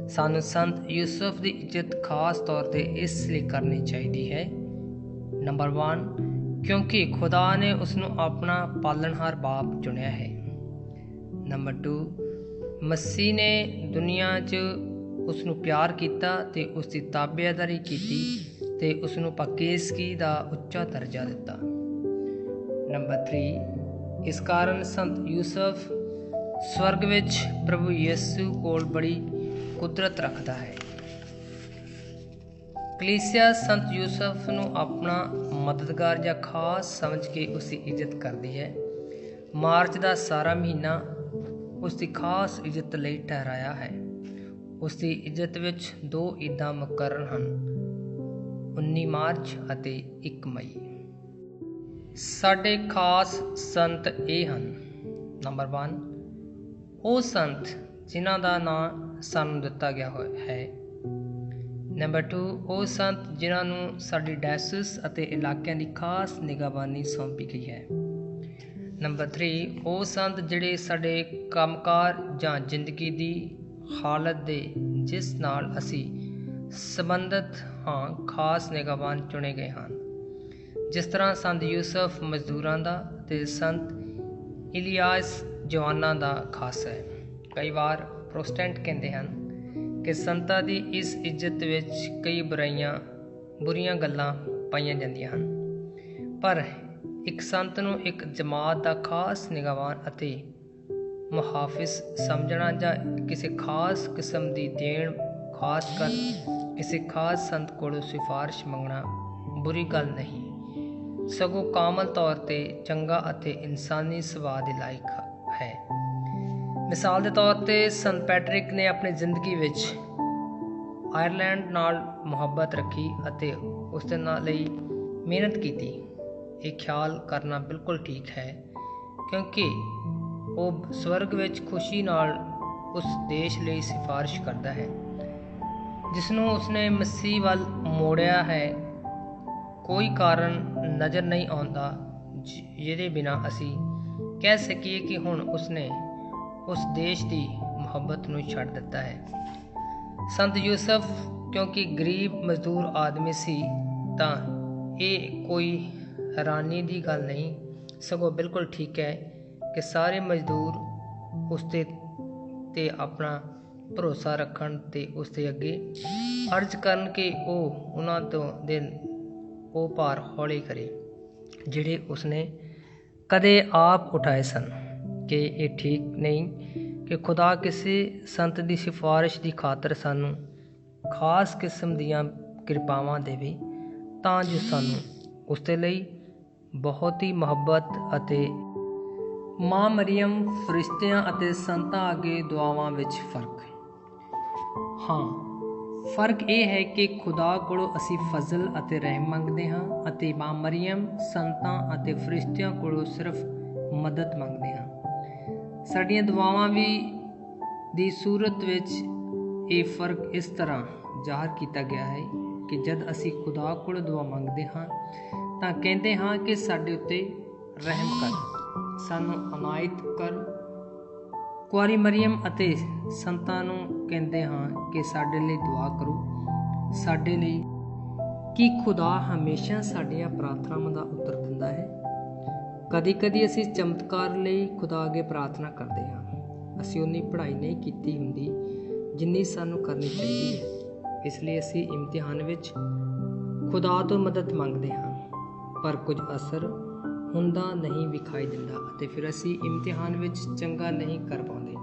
ਸਾਨੂੰ ਸੰਤ ਯੂਸਫ ਦੀ ਇੱਜ਼ਤ ਖਾਸ ਤੌਰ 'ਤੇ ਇਸ ਲਈ ਕਰਨੀ ਚਾਹੀਦੀ ਹੈ। ਨੰਬਰ 1, ਕਿਉਂਕਿ ਖੁਦਾ ਨੇ ਉਸਨੂੰ ਆਪਣਾ ਪਾਲਣਹਾਰ ਬਾਪ ਚੁਣਿਆ ਹੈ। ਨੰਬਰ 2, ਮਸੀਹ ਨੇ ਦੁਨੀਆ 'ਚ ਉਸਨੂੰ ਪਿਆਰ ਕੀਤਾ ਅਤੇ ਉਸ ਦੀ ਤਾਬੇਦਾਰੀ ਕੀਤੀ ਅਤੇ ਉਸਨੂੰ ਪਾਕੀਜ਼ਗੀ ਦਾ ਉੱਚਾ ਦਰਜਾ ਦਿੱਤਾ। ਨੰਬਰ 3, ਇਸ ਕਾਰਨ ਸੰਤ ਯੂਸਫ ਸਵਰਗ ਵਿੱਚ ਪ੍ਰਭੂ ਯਿਸੂ ਕੋਲ ਬੜੀ ਕੁਦਰਤ ਰੱਖਦਾ ਹੈ। ਕਲੀਸਿਆ ਸੰਤ ਯੂਸਫ ਨੂੰ ਆਪਣਾ ਮਦਦਗਾਰ ਜਾਂ ਖਾਸ ਸਮਝ ਕੇ ਉਸ ਦੀ ਇੱਜ਼ਤ ਕਰਦੀ ਹੈ। ਮਾਰਚ ਦਾ ਸਾਰਾ ਮਹੀਨਾ ਉਸ ਦੀ ਖਾਸ ਇੱਜ਼ਤ ਲਈ ਠਹਿਰਾਇਆ ਹੈ। ਉਸ ਦੀ ਇੱਜ਼ਤ ਵਿੱਚ 2 ਈਦਾਂ ਮੁਕਰਰ ਹਨ, 19 ਮਾਰਚ ਅਤੇ 1 ਮਈ। ਸਾਡੇ ਖਾਸ ਸੰਤ ਇਹ ਹਨ। ਨੰਬਰ 1, ਉਹ ਸੰਤ ਜਿਨ੍ਹਾਂ ਦਾ ਨਾਂ ਸਾਨੂੰ ਦਿੱਤਾ ਗਿਆ ਹੈ। ਨੰਬਰ 2, ਉਹ ਸੰਤ ਜਿਨ੍ਹਾਂ ਨੂੰ ਸਾਡੀ ਡਾਇਓਸੀਸ ਅਤੇ ਇਲਾਕਿਆਂ ਦੀ ਖਾਸ ਨਿਗਰਾਨੀ ਸੌਂਪੀ ਗਈ ਹੈ। ਨੰਬਰ 3, ਉਹ ਸੰਤ ਜਿਹੜੇ ਸਾਡੇ ਕੰਮਕਾਰ ਜਾਂ ਜ਼ਿੰਦਗੀ ਦੀ ਹਾਲਤ ਦੇ ਜਿਸ ਨਾਲ ਅਸੀਂ ਸੰਬੰਧਿਤ ਹਾਂ ਖਾਸ ਨਿਗਰਾਨ ਚੁਣੇ ਗਏ ਹਨ, ਜਿਸ ਤਰ੍ਹਾਂ ਸੰਤ ਯੂਸਫ ਮਜ਼ਦੂਰਾਂ ਦਾ ਅਤੇ ਸੰਤ ਇਲੀਆਸ ਜਵਾਨਾਂ ਦਾ ਖਾਸ ਹੈ। ਕਈ ਵਾਰ ਪ੍ਰੋਟੈਸਟੈਂਟ ਕਹਿੰਦੇ ਹਨ ਕਿ ਸੰਤਾਂ ਦੀ ਇਸ ਇੱਜ਼ਤ ਵਿੱਚ ਕਈ ਬੁਰੀਆਂ ਗੱਲਾਂ ਪਾਈਆਂ ਜਾਂਦੀਆਂ ਹਨ, ਪਰ ਇੱਕ ਸੰਤ ਨੂੰ ਇੱਕ ਜਮਾਤ ਦਾ ਖਾਸ ਨਿਗਰਾਨ ਅਤੇ ਮੁਹਾਫਿਜ਼ ਸਮਝਣਾ ਜਾਂ ਕਿਸੇ ਖਾਸ ਕਿਸਮ ਦੀ ਦੇਣ, ਖਾਸ ਕਰ ਕਿਸੇ ਖਾਸ ਸੰਤ ਕੋਲੋਂ ਸਿਫਾਰਿਸ਼ ਮੰਗਣਾ ਬੁਰੀ ਗੱਲ ਨਹੀਂ, ਸਗੋਂ ਕਾਮਲ ਤੌਰ 'ਤੇ ਚੰਗਾ ਅਤੇ ਇਨਸਾਨੀ ਸੁਭਾਅ ਦੇ ਲਾਇਕ ਹੈ। ਮਿਸਾਲ ਦੇ ਤੌਰ 'ਤੇ ਸੰਤ ਪੈਟਰਿਕ ਨੇ ਆਪਣੀ ਜ਼ਿੰਦਗੀ ਵਿੱਚ ਆਇਰਲੈਂਡ ਨਾਲ ਮੁਹੱਬਤ ਰੱਖੀ ਅਤੇ ਉਸ ਦੇ ਨਾਲ ਲਈ ਮਿਹਨਤ ਕੀਤੀ। ਇਹ ਖਿਆਲ ਕਰਨਾ ਬਿਲਕੁਲ ਠੀਕ ਹੈ, ਕਿਉਂਕਿ ਉਹ ਸਵਰਗ ਵਿੱਚ ਖੁਸ਼ੀ ਨਾਲ ਉਸ ਦੇਸ਼ ਲਈ ਸਿਫਾਰਿਸ਼ ਕਰਦਾ ਹੈ ਜਿਸ ਨੂੰ ਉਸਨੇ ਮਸੀਹ ਵੱਲ ਮੋੜਿਆ ਹੈ। ਕੋਈ ਕਾਰਨ ਨਜ਼ਰ ਨਹੀਂ ਆਉਂਦਾ ਜਿਹਦੇ ਬਿਨਾਂ ਅਸੀਂ ਕਹਿ ਸਕੀਏ ਕਿ ਹੁਣ ਉਸਨੇ ਉਸ ਦੇਸ਼ ਦੀ ਮੁਹੱਬਤ ਨੂੰ ਛੱਡ ਦਿੱਤਾ ਹੈ। ਸੰਤ ਯੂਸਫ ਕਿਉਂਕਿ ਗਰੀਬ ਮਜ਼ਦੂਰ ਆਦਮੀ ਸੀ ਤਾਂ ਇਹ ਕੋਈ ਹੈਰਾਨੀ ਦੀ ਗੱਲ ਨਹੀਂ, ਸਗੋਂ ਬਿਲਕੁਲ ਠੀਕ ਹੈ ਕਿ ਸਾਰੇ ਮਜ਼ਦੂਰ ਉਸ 'ਤੇ ਆਪਣਾ ਭਰੋਸਾ ਰੱਖਣ ਅਤੇ ਉਸ ਦੇ ਅੱਗੇ ਅਰਜ਼ ਕਰਨ ਕਿ ਉਹ ਉਹਨਾਂ ਤੋਂ ਦੇ ਉਹ ਭਾਰ ਹੌਲੇ ਕਰੇ ਜਿਹੜੇ ਉਸਨੇ ਕਦੇ ਆਪ ਉਠਾਏ ਸਨ। ਕਿ ਇਹ ਠੀਕ ਨਹੀਂ ਕਿ ਖੁਦਾ ਕਿਸੇ ਸੰਤ ਦੀ ਸਿਫਾਰਿਸ਼ ਦੀ ਖਾਤਰ ਸਾਨੂੰ ਖਾਸ ਕਿਸਮ ਦੀਆਂ ਕਿਰਪਾਵਾਂ ਦੇਵੇ ਤਾਂ ਜੋ ਸਾਨੂੰ ਉਸ ਦੇ ਲਈ ਬਹੁਤ ਹੀ ਮੁਹੱਬਤ ਅਤੇ ਮਾਂ ਮਰੀਅਮ, ਫਰਿਸ਼ਤਿਆਂ ਅਤੇ ਸੰਤਾਂ ਅੱਗੇ ਦੁਆਵਾਂ ਵਿੱਚ ਫਰਕ ਹੈ। ਹਾਂ, ਫਰਕ ਇਹ ਹੈ ਕਿ ਖੁਦਾ ਕੋਲੋਂ ਅਸੀਂ ਫਜ਼ਲ ਅਤੇ ਰਹਿਮ ਮੰਗਦੇ ਹਾਂ ਅਤੇ ਮਾਂ ਮਰੀਅਮ, ਸੰਤਾਂ ਅਤੇ ਫਰਿਸ਼ਤਿਆਂ ਕੋਲੋਂ ਸਿਰਫ ਮਦਦ ਮੰਗਦੇ ਹਾਂ। ਸਾਡੀਆਂ ਦੁਆਵਾਂ ਦੀ ਸੂਰਤ ਵਿੱਚ ਇਹ ਫਰਕ ਇਸ ਤਰ੍ਹਾਂ ਜ਼ਾਹਰ ਕੀਤਾ ਗਿਆ ਹੈ ਕਿ ਜਦ ਅਸੀਂ ਖੁਦਾ ਕੋਲੋਂ ਦੁਆ ਮੰਗਦੇ ਹਾਂ ਤਾਂ ਕਹਿੰਦੇ ਹਾਂ ਕਿ ਸਾਡੇ ਉੱਤੇ ਰਹਿਮ ਕਰ, ਸਾਨੂੰ ਅਨਾਇਤ ਕਰ। ਕੁਆਰੀ ਮਰੀਅਮ ਅਤੇ ਸੰਤਾਂ ਨੂੰ ਕਹਿੰਦੇ ਹਾਂ ਕਿ ਸਾਡੇ ਲਈ ਦੁਆ ਕਰੋ, ਸਾਡੇ ਲਈ। ਕਿ ਖੁਦਾ ਹਮੇਸ਼ਾ ਸਾਡੀਆਂ ਪ੍ਰਾਰਥਨਾਵਾਂ ਦਾ ਉੱਤਰ ਦਿੰਦਾ ਹੈ? ਕਦੀ ਕਦੀ ਅਸੀਂ ਚਮਤਕਾਰ ਲਈ ਖੁਦਾ ਅੱਗੇ ਪ੍ਰਾਰਥਨਾ ਕਰਦੇ ਹਾਂ। ਅਸੀਂ ਉਨੀ ਪੜ੍ਹਾਈ ਨਹੀਂ ਕੀਤੀ ਹੁੰਦੀ ਜਿੰਨੀ ਸਾਨੂੰ ਕਰਨੀ ਚਾਹੀਦੀ ਹੈ, ਇਸ ਲਈ ਅਸੀਂ ਇਮਤਿਹਾਨ ਵਿੱਚ ਖੁਦਾ ਤੋਂ ਮਦਦ ਮੰਗਦੇ ਹਾਂ, ਪਰ ਕੁਝ ਅਸਰ ਹੁੰਦਾ ਨਹੀਂ ਵਿਖਾਈ ਦਿੰਦਾ ਅਤੇ ਫਿਰ ਅਸੀਂ ਇਮਤਿਹਾਨ ਵਿੱਚ ਚੰਗਾ ਨਹੀਂ ਕਰ ਪਾਉਂਦੇ।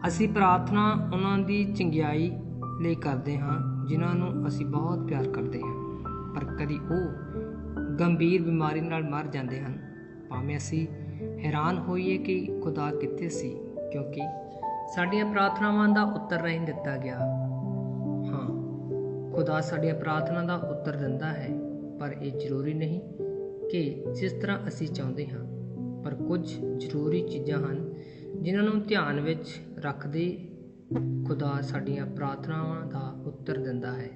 ਅਸੀਂ ਪ੍ਰਾਰਥਨਾ ਉਹਨਾਂ ਦੀ ਚੰਗਿਆਈ ਲਈ ਕਰਦੇ ਹਾਂ ਜਿਨ੍ਹਾਂ ਨੂੰ ਅਸੀਂ ਬਹੁਤ ਪਿਆਰ ਕਰਦੇ ਹਾਂ, ਪਰ ਕਦੀ ਉਹ ਗੰਭੀਰ ਬਿਮਾਰੀ ਨਾਲ ਮਰ ਜਾਂਦੇ ਹਨ। ਭਾਵੇਂ ਅਸੀਂ ਹੈਰਾਨ ਹੋਈਏ ਕਿ ਖੁਦਾ ਕਿੱਥੇ ਸੀ, ਕਿਉਂਕਿ ਸਾਡੀਆਂ ਪ੍ਰਾਰਥਨਾਵਾਂ ਦਾ ਉੱਤਰ ਨਹੀਂ ਦਿੱਤਾ ਗਿਆ। ਹਾਂ, ਖੁਦਾ ਸਾਡੀਆਂ ਪ੍ਰਾਰਥਨਾ ਦਾ ਉੱਤਰ ਦਿੰਦਾ ਹੈ, ਪਰ ਇਹ ਜ਼ਰੂਰੀ ਨਹੀਂ ਕਿ ਜਿਸ ਤਰ੍ਹਾਂ ਅਸੀਂ ਚਾਹੁੰਦੇ ਹਾਂ। ਪਰ ਕੁਝ ਜ਼ਰੂਰੀ ਚੀਜ਼ਾਂ ਹਨ ਜਿਨ੍ਹਾਂ ਨੂੰ ਧਿਆਨ ਵਿੱਚ ਰੱਖਦੇ ਖੁਦਾ ਸਾਡੀਆਂ ਪ੍ਰਾਰਥਨਾਵਾਂ ਦਾ ਉੱਤਰ ਦਿੰਦਾ ਹੈ।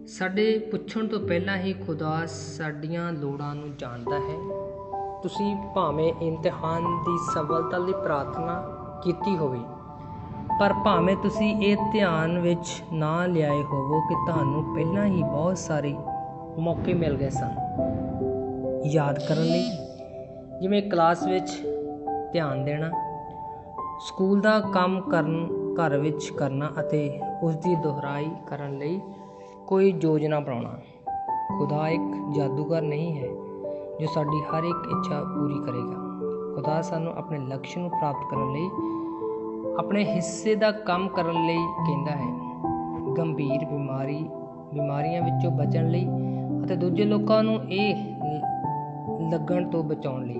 ਸਾਡੇ ਪੁੱਛਣ ਤੋਂ ਪਹਿਲਾਂ ਹੀ ਖੁਦਾ ਸਾਡੀਆਂ ਲੋੜਾਂ ਨੂੰ ਜਾਣਦਾ ਹੈ। ਤੁਸੀਂ ਭਾਵੇਂ ਇਮਤਿਹਾਨ ਦੀ ਸਫਲਤਾ ਲਈ ਪ੍ਰਾਰਥਨਾ ਕੀਤੀ ਹੋਵੇ, ਪਰ ਭਾਵੇਂ ਤੁਸੀਂ ਇਹ ਧਿਆਨ ਵਿੱਚ ਨਾ ਲਿਆਏ ਹੋਵੋ ਕਿ ਤੁਹਾਨੂੰ ਪਹਿਲਾਂ ਹੀ ਬਹੁਤ ਸਾਰੇ ਮੌਕੇ ਮਿਲ ਗਏ ਸਨ ਯਾਦ ਕਰਨ ਲਈ, ਜਿਵੇਂ ਕਲਾਸ ਵਿੱਚ ਧਿਆਨ ਦੇਣਾ, ਸਕੂਲ ਦਾ ਕੰਮ ਘਰ ਵਿੱਚ ਕਰਨਾ ਅਤੇ ਉਸ ਦੀ ਦੁਹਰਾਈ ਕਰਨ ਲਈ ਕੋਈ ਯੋਜਨਾ ਬਣਾਉਣਾ। ਖੁਦਾ ਇੱਕ ਜਾਦੂਗਰ ਨਹੀਂ ਹੈ ਜੋ ਸਾਡੀ ਹਰ ਇੱਕ ਇੱਛਾ ਪੂਰੀ ਕਰੇਗਾ। ਖੁਦਾ ਸਾਨੂੰ ਆਪਣੇ ਲਕਸ਼ ਨੂੰ ਪ੍ਰਾਪਤ ਕਰਨ ਲਈ ਆਪਣੇ ਹਿੱਸੇ ਦਾ ਕੰਮ ਕਰਨ ਲਈ ਕਹਿੰਦਾ ਹੈ, ਗੰਭੀਰ ਬਿਮਾਰੀਆਂ ਵਿੱਚੋਂ ਬਚਣ ਲਈ ਅਤੇ ਦੂਜੇ ਲੋਕਾਂ ਨੂੰ ਇਹ ਲੱਗਣ ਤੋਂ ਬਚਾਉਣ ਲਈ।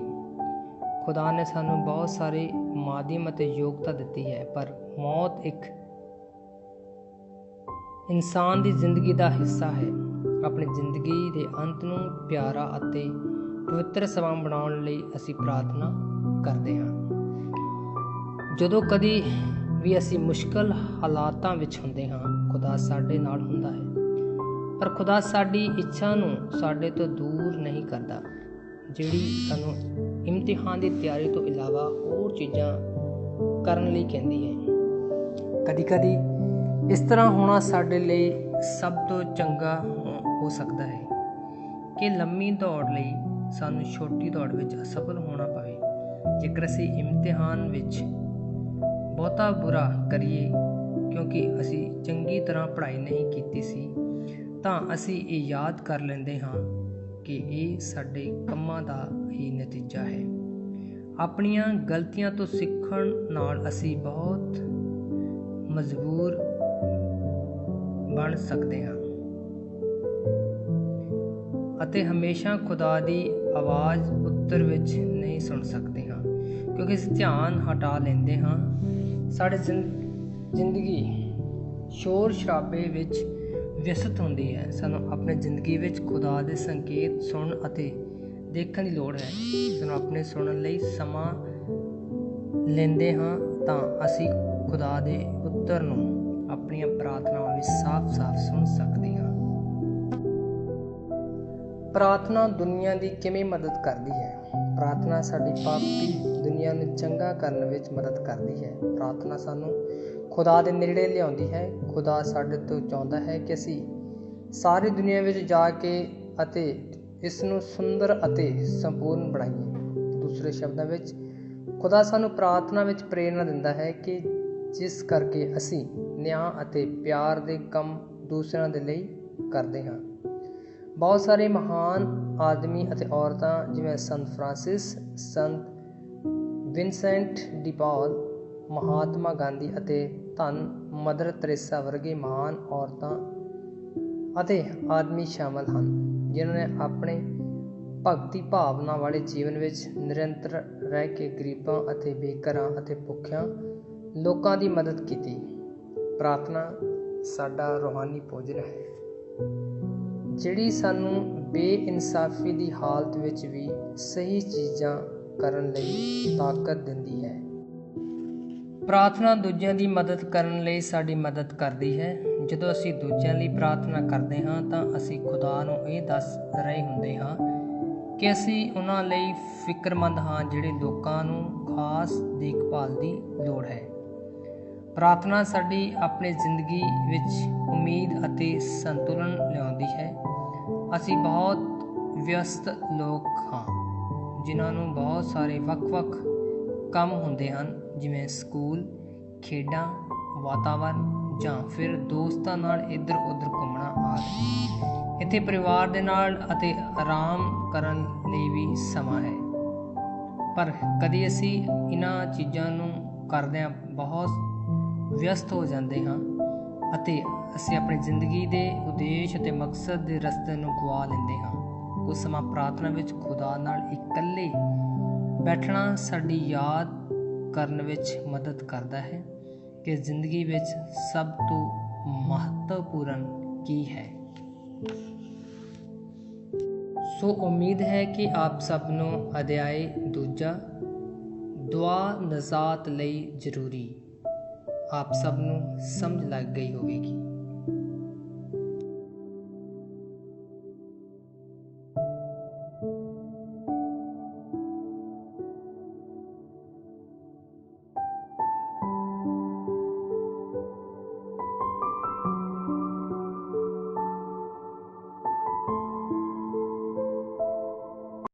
ਖੁਦਾ ਨੇ ਸਾਨੂੰ ਬਹੁਤ ਸਾਰੇ ਮਾਧਿਅਮ ਅਤੇ ਯੋਗਤਾ ਦਿੱਤੀ ਹੈ, ਪਰ ਮੌਤ ਇੱਕ ਇਨਸਾਨ ਦੀ ਜ਼ਿੰਦਗੀ ਦਾ ਹਿੱਸਾ ਹੈ। ਆਪਣੀ ਜ਼ਿੰਦਗੀ ਦੇ ਅੰਤ ਨੂੰ ਪਿਆਰਾ ਅਤੇ ਪਵਿੱਤਰ ਸਮਾਂ ਬਣਾਉਣ ਲਈ ਅਸੀਂ ਪ੍ਰਾਰਥਨਾ ਕਰਦੇ ਹਾਂ। ਜਦੋਂ ਕਦੀ ਵੀ ਅਸੀਂ ਮੁਸ਼ਕਲ ਹਾਲਾਤਾਂ ਵਿੱਚ ਹੁੰਦੇ ਹਾਂ, ਖੁਦਾ ਸਾਡੇ ਨਾਲ ਹੁੰਦਾ ਹੈ, ਪਰ ਖੁਦਾ ਸਾਡੀ ਇੱਛਾ ਨੂੰ ਸਾਡੇ ਤੋਂ ਦੂਰ ਨਹੀਂ ਕਰਦਾ, ਜਿਹੜੀ ਸਾਨੂੰ ਇਮਤਿਹਾਨ ਦੀ ਤਿਆਰੀ ਤੋਂ ਇਲਾਵਾ ਹੋਰ ਚੀਜ਼ਾਂ ਕਰਨ ਲਈ ਕਹਿੰਦੀ ਹੈ। ਕਦੀ ਇਸ ਤਰ੍ਹਾਂ ਹੋਣਾ ਸਾਡੇ ਲਈ ਸਭ ਤੋਂ ਚੰਗਾ ਹੋ ਸਕਦਾ ਹੈ ਕਿ ਲੰਮੀ ਦੌੜ ਲਈ ਸਾਨੂੰ ਛੋਟੀ ਦੌੜ ਵਿੱਚ ਅਸਫਲ ਹੋਣਾ ਪਵੇ। ਜੇਕਰ ਅਸੀਂ ਇਮਤਿਹਾਨ ਵਿੱਚ ਬਹੁਤਾ ਬੁਰਾ ਕਰੀਏ ਕਿਉਂਕਿ ਅਸੀਂ ਚੰਗੀ ਤਰ੍ਹਾਂ ਪੜ੍ਹਾਈ ਨਹੀਂ ਕੀਤੀ ਸੀ, ਤਾਂ ਅਸੀਂ ਇਹ ਯਾਦ ਕਰ ਲੈਂਦੇ ਹਾਂ ਕਿ ਇਹ ਸਾਡੇ ਕੰਮਾਂ ਦਾ ਹੀ ਨਤੀਜਾ ਹੈ। ਆਪਣੀਆਂ ਗਲਤੀਆਂ ਤੋਂ ਸਿੱਖਣ ਨਾਲ ਅਸੀਂ ਬਹੁਤ ਮਜ਼ਬੂਰ ਬਣ ਸਕਦੇ ਹਾਂ ਅਤੇ ਹਮੇਸ਼ਾ ਖੁਦਾ ਦੀ ਆਵਾਜ਼ ਉੱਤਰ ਵਿੱਚ ਨਹੀਂ ਸੁਣ ਸਕਦੇ ਹਾਂ, ਕਿਉਂਕਿ ਅਸੀਂ ਧਿਆਨ ਹਟਾ ਲੈਂਦੇ ਹਾਂ। ਸਾਡੀ ਜ਼ਿੰਦਗੀ ਸ਼ੋਰ ਸ਼ਰਾਬੇ ਵਿੱਚ ਵਿਅਸਤ ਹੁੰਦੀ ਹੈ। ਸਾਨੂੰ ਆਪਣੀ ਜ਼ਿੰਦਗੀ ਵਿੱਚ ਖੁਦਾ ਦੇ ਸੰਕੇਤ ਸੁਣਨ ਅਤੇ ਦੇਖਣ ਦੀ ਲੋੜ ਹੈ। ਸਾਨੂੰ ਆਪਣੇ ਸੁਣਨ ਲਈ ਸਮਾਂ ਲੈਂਦੇ ਹਾਂ ਤਾਂ ਅਸੀਂ ਖੁਦਾ ਦੇ ਉੱਤਰ ਨੂੰ ਆਪਣੀਆਂ ਪ੍ਰਾਰਥਨਾਵਾਂ ਵਿੱਚ ਸਾਫ਼-ਸਾਫ਼ ਸੁਣ ਸਕਦੇ ਹਾਂ। ਪ੍ਰਾਰਥਨਾ ਦੁਨੀਆ ਦੀ ਕਿਵੇਂ ਮਦਦ ਕਰਦੀ ਹੈ? ਪ੍ਰਾਰਥਨਾ ਸਾਡੀ ਪਾਪੀ ਦੁਨੀਆ ਨੂੰ ਚੰਗਾ ਕਰਨ ਵਿੱਚ ਮਦਦ ਕਰਦੀ ਹੈ। ਪ੍ਰਾਰਥਨਾ ਸਾਨੂੰ ਖੁਦਾ ਦੇ ਨੇੜੇ ਲਿਆਉਂਦੀ ਹੈ। ਖੁਦਾ ਸਾਡੇ ਤੋਂ ਚਾਹੁੰਦਾ ਹੈ ਕਿ ਅਸੀਂ ਸਾਰੀ ਦੁਨੀਆ ਵਿੱਚ ਜਾ ਕੇ ਅਤੇ ਇਸ ਨੂੰ ਸੁੰਦਰ ਅਤੇ ਸੰਪੂਰਨ ਬਣਾਈਏ। ਦੂਸਰੇ ਸ਼ਬਦਾਂ ਵਿੱਚ, ਖੁਦਾ ਸਾਨੂੰ ਪ੍ਰਾਰਥਨਾ ਵਿੱਚ ਪ੍ਰੇਰਨਾ ਦਿੰਦਾ ਹੈ ਕਿ ਜਿਸ ਕਰਕੇ ਅਸੀਂ ਨਿਆਂ ਅਤੇ ਪਿਆਰ ਦੇ ਕੰਮ ਦੂਸਰਿਆਂ ਦੇ ਲਈ ਕਰਦੇ ਹਾਂ। ਬਹੁਤ ਸਾਰੇ ਮਹਾਨ ਆਦਮੀ ਅਤੇ ਔਰਤਾਂ ਜਿਵੇਂ ਸੰਤ ਫਰਾਂਸਿਸ, ਸੰਤ ਵਿਨਸੈਂਟ ਡੀ ਪਾਲ, ਮਹਾਤਮਾ ਗਾਂਧੀ ਅਤੇ ਧੰਨ ਮਦਰ ਤਰੇਸਾ ਵਰਗੇ ਮਹਾਨ ਔਰਤਾਂ ਅਤੇ ਆਦਮੀ ਸ਼ਾਮਲ ਹਨ, ਜਿਨ੍ਹਾਂ ਨੇ ਆਪਣੇ ਭਗਤੀ ਭਾਵਨਾ ਵਾਲੇ ਜੀਵਨ ਵਿੱਚ ਨਿਰੰਤਰ ਰਹਿ ਕੇ ਗਰੀਬਾਂ ਅਤੇ ਬੇਘਰਾਂ ਅਤੇ ਭੁੱਖਿਆਂ ਲੋਕਾਂ ਦੀ ਮਦਦ ਕੀਤੀ। ਪ੍ਰਾਰਥਨਾ ਸਾਡਾ ਰੂਹਾਨੀ ਭੋਜਨ ਹੈ, ਜਿਹੜੀ ਸਾਨੂੰ ਬੇਇਨਸਾਫੀ ਦੀ ਹਾਲਤ ਵਿੱਚ ਵੀ ਸਹੀ ਚੀਜ਼ਾਂ ਕਰਨ ਲਈ ਤਾਕਤ ਦਿੰਦੀ ਹੈ। ਪ੍ਰਾਰਥਨਾ ਦੂਜਿਆਂ ਦੀ ਮਦਦ ਕਰਨ ਲਈ ਸਾਡੀ ਮਦਦ ਕਰਦੀ ਹੈ। ਜਦੋਂ ਅਸੀਂ ਦੂਜਿਆਂ ਲਈ ਪ੍ਰਾਰਥਨਾ ਕਰਦੇ ਹਾਂ ਤਾਂ ਅਸੀਂ ਖੁਦਾ ਨੂੰ ਇਹ ਦੱਸ ਰਹੇ ਹੁੰਦੇ ਹਾਂ ਕਿ ਅਸੀਂ ਉਹਨਾਂ ਲਈ ਫਿਕਰਮੰਦ ਹਾਂ ਜਿਹੜੇ ਲੋਕਾਂ ਨੂੰ ਖਾਸ ਦੇਖਭਾਲ ਦੀ ਲੋੜ ਹੈ। ਪ੍ਰਾਰਥਨਾ ਸਾਡੀ ਆਪਣੀ ਜ਼ਿੰਦਗੀ ਵਿੱਚ ਉਮੀਦ ਅਤੇ ਸੰਤੁਲਨ ਲਿਆਉਂਦੀ ਹੈ। ਅਸੀਂ ਬਹੁਤ ਵਿਅਸਤ ਲੋਕ ਹਾਂ ਜਿਨ੍ਹਾਂ ਨੂੰ ਬਹੁਤ ਸਾਰੇ ਵੱਖ-ਵੱਖ ਕੰਮ ਹੁੰਦੇ ਹਨ, ਜਿਵੇਂ ਸਕੂਲ, ਖੇਡਾਂ, ਵਾਤਾਵਰਨ ਜਾਂ ਫਿਰ ਦੋਸਤਾਂ ਨਾਲ ਇੱਧਰ ਉੱਧਰ ਘੁੰਮਣਾ ਆਦਿ। ਇੱਥੇ ਪਰਿਵਾਰ ਦੇ ਨਾਲ ਅਤੇ ਆਰਾਮ ਕਰਨ ਲਈ ਵੀ ਸਮਾਂ ਹੈ। ਪਰ ਕਦੇ ਅਸੀਂ ਇਹਨਾਂ ਚੀਜ਼ਾਂ ਨੂੰ ਕਰਦਿਆਂ ਬਹੁਤ ਵਿਅਸਤ ਹੋ ਜਾਂਦੇ ਹਾਂ ਅਤੇ ਅਸੀਂ ਆਪਣੀ ਜ਼ਿੰਦਗੀ ਦੇ ਉਦੇਸ਼ ਅਤੇ ਮਕਸਦ ਦੇ ਰਸਤੇ ਨੂੰ ਗਵਾ ਲੈਂਦੇ ਹਾਂ। ਕੁਝ ਸਮਾਂ ਪ੍ਰਾਰਥਨਾ ਵਿੱਚ ਖੁਦਾ ਨਾਲ ਇਕੱਲੇ ਬੈਠਣਾ ਸਾਡੀ ਯਾਦ ਕਰਨ ਵਿੱਚ ਮਦਦ ਕਰਦਾ ਹੈ ਕਿ ਜ਼ਿੰਦਗੀ ਵਿੱਚ ਸਭ ਤੋਂ ਮਹੱਤਵਪੂਰਨ ਕੀ ਹੈ। ਸੋ ਉਮੀਦ ਹੈ ਕਿ ਆਪ ਸਭ ਨੂੰ ਅਧਿਆਇ 2 ਦੁਆ ਨਜ਼ਾਤ ਲਈ ਜ਼ਰੂਰੀ ਆਪ ਸਭ ਨੂੰ ਸਮਝ ਲੱਗ ਗਈ ਹੋਵੇਗੀ।